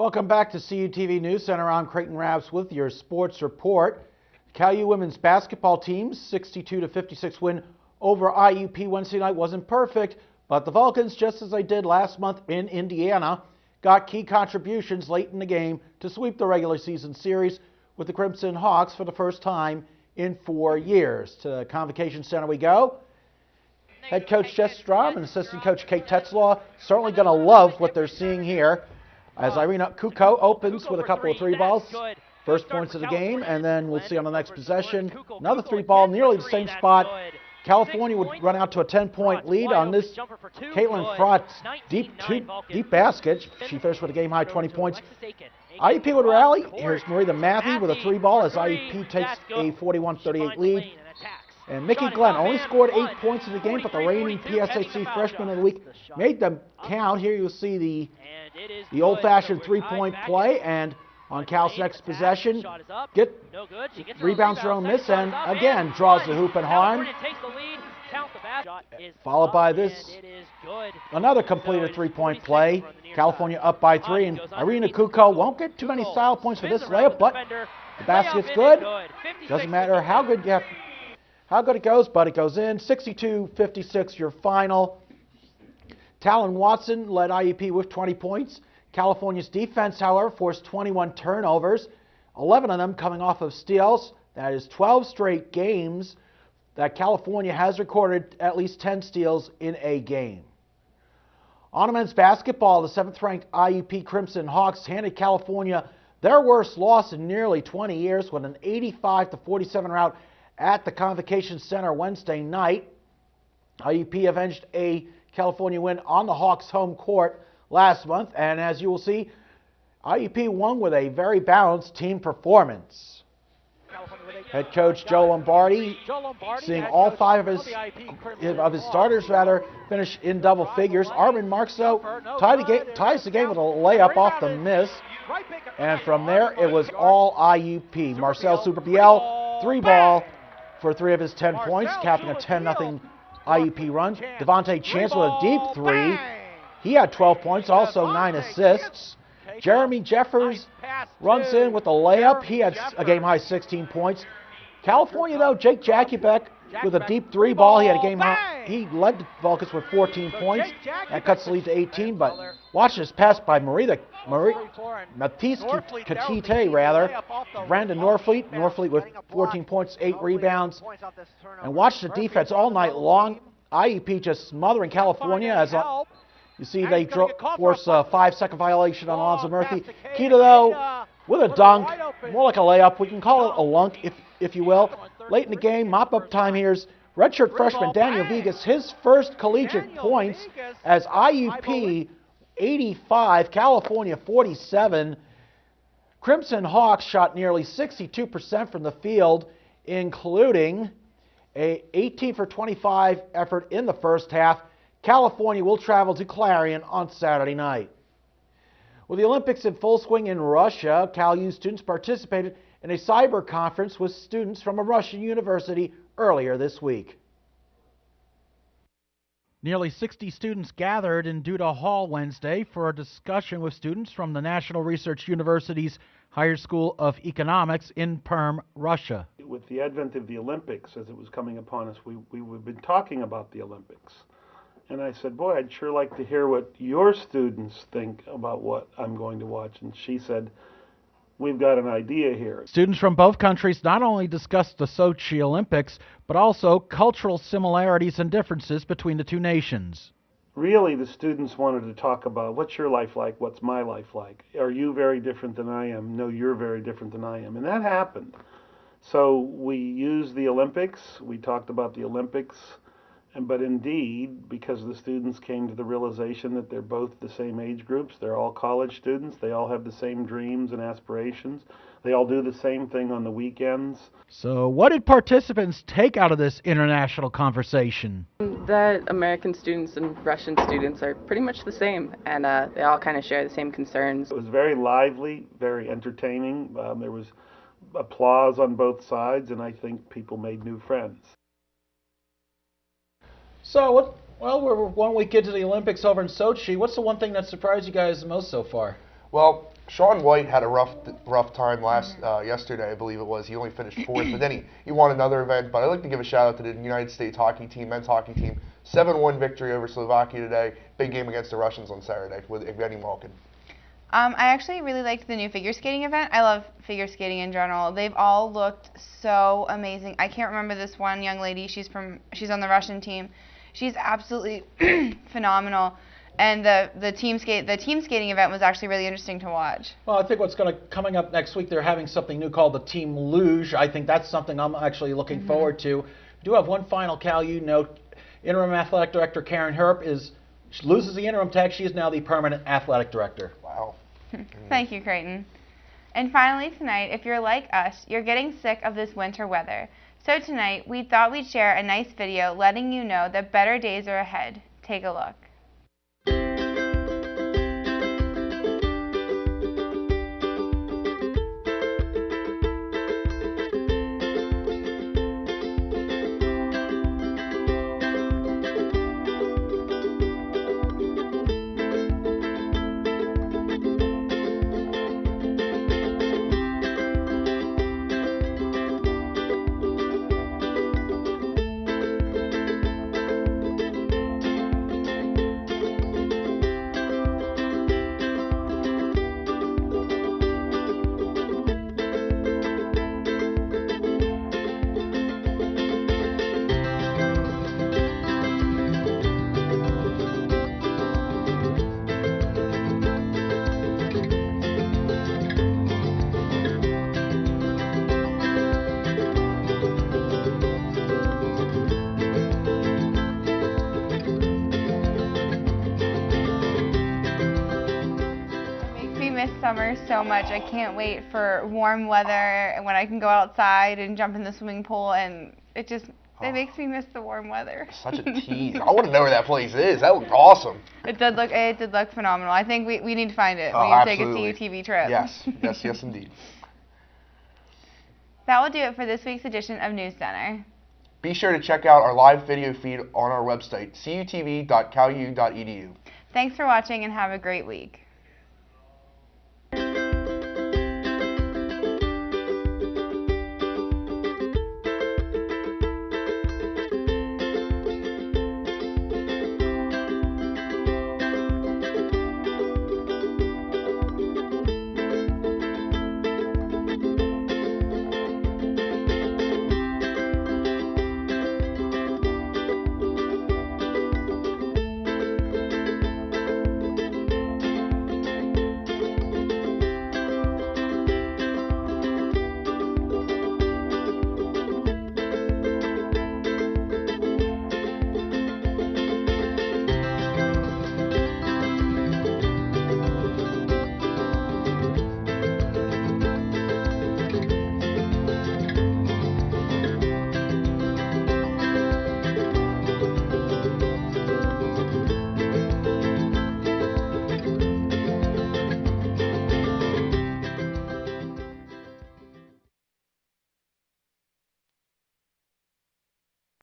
Welcome back to CUTV News Center. I'm Creighton Rabs with your sports report. Cal U women's basketball team's 62-56 win over IUP Wednesday night wasn't perfect, but the Vulcans, just as they did last month in Indiana, got key contributions late in the game to sweep the regular season series with the Crimson Hawks for the first time in 4 years. To the Convocation Center we go. Head coach Jess Strom and assistant coach Kate Tetzlaw certainly going to love what they're seeing here as Irina Kuko opens with a couple of three balls. First points of the game, and then we'll see on the next possession another three ball, nearly the same spot. California would run out to a 10-point lead on this. Caitlin Fraudt's deep basket. She finished with a game-high 20 points. IUP would rally. Here's Marita Matthew with a three ball as IUP takes a 41-38 lead. And Mickey Glenn only scored 8 points in the game, but the reigning PSAC Freshman of the Week made them count. Here you'll see the old-fashioned three-point play, and on Cal's next possession, rebounds her own miss, and again draws the hoop and harm. Followed by this, another completed three-point play. California up by 3, and Irina Kuko won't get too many style points for this layup, but the basket's good. Doesn't matter how good it goes, but it goes in. 62-56 your final. Talon Watson led IUP with 20 points. California's defense, however, forced 21 turnovers, 11 of them coming off of steals. That is 12 straight games that California has recorded at least 10 steals in a game. On to men's basketball, the 7th-ranked IUP Crimson Hawks handed California their worst loss in nearly 20 years with an 85-47 rout at the Convocation Center Wednesday night. IUP avenged a California win on the Hawks' home court last month, and as you will see, IUP won with a very balanced team performance. Head coach Joe Lombardi seeing all 5 of his starters finish in double figures. Armin Marxo ties the game with a layup off the miss, and from there it was all IUP. Marcel Superbiel, 3-ball for 3 of his 10 points, capping a 10-0 IUP run. Devontae Chance with a deep 3. He had 12 points, also 9 assists. Jeremy Jeffers runs in with a layup. He had a game-high 16 points. California, though, Jake Jakubek with a deep 3-ball. He had a game-high. He led the Vulcans with 14 points. That cuts the lead to 18, but watch this pass by Matisse Katite, Brandon Norfleet with 14 points, 8 rebounds. And watch the defense all night long. IUP just smothering California as you see they force a 5-second violation on Alonzo Murphy. Kita, though, with a dunk, more like a layup. We can call it a lunk, if you will. Late in the game, mop-up time here's redshirt freshman Daniel Vegas, his first collegiate points as IUP 85, California 47. Crimson Hawks shot nearly 62% from the field, including a 18 for 25 effort in the first half. California will travel to Clarion on Saturday night. With the Olympics in full swing in Russia, Cal U students participated in a cyber conference with students from a Russian university earlier this week. Nearly 60 students gathered in Duda Hall Wednesday for a discussion with students from the National Research University's Higher School of Economics in Perm, Russia. With the advent of the Olympics, as it was coming upon us, we've been talking about the Olympics. And I said, boy, I'd sure like to hear what your students think about what I'm going to watch. And she said, we've got an idea here. Students from both countries not only discussed the Sochi Olympics, but also cultural similarities and differences between the two nations. Really, the students wanted to talk about what's your life like, what's my life like? Are you very different than I am? No, you're very different than I am. And that happened. So we used the Olympics. We talked about the Olympics. But indeed, because the students came to the realization that they're both the same age groups, they're all college students, they all have the same dreams and aspirations, they all do the same thing on the weekends. So what did participants take out of this international conversation? That American students and Russian students are pretty much the same, and they all kind of share the same concerns. It was very lively, very entertaining. There was applause on both sides, and I think people made new friends. So, we're 1 week into the Olympics over in Sochi. What's the one thing that surprised you guys the most so far? Well, Sean White had a rough time yesterday, I believe it was. He only finished 4th, but then he won another event. But I'd like to give a shout out to the United States hockey team, men's hockey team. 7-1 victory over Slovakia today. Big game against the Russians on Saturday with Evgeny Malkin. I actually really liked the new figure skating event. I love figure skating in general. They've all looked so amazing. I can't remember this one young lady. She's on the Russian team. She's absolutely phenomenal. And the team skating event was actually really interesting to watch. Well, I think coming up next week, they're having something new called the Team Luge. I think that's something I'm actually looking forward to. We do have one final Cal U note. Interim Athletic Director Karen Herp loses the interim tag. She is now the permanent athletic director. Wow. Thank you, Creighton. And finally tonight, if you're like us, you're getting sick of this winter weather. So tonight, we thought we'd share a nice video letting you know that better days are ahead. Take a look. Summer so much. I can't wait for warm weather and when I can go outside and jump in the swimming pool, and it makes me miss the warm weather. Such a tease. I want to know where that place is. That looked awesome. It did look phenomenal. I think we need to find it. Oh, we need to absolutely. take a CUTV trip. Yes, indeed. That will do it for this week's edition of News Center. Be sure to check out our live video feed on our website, cutv.calu.edu. Thanks for watching and have a great week.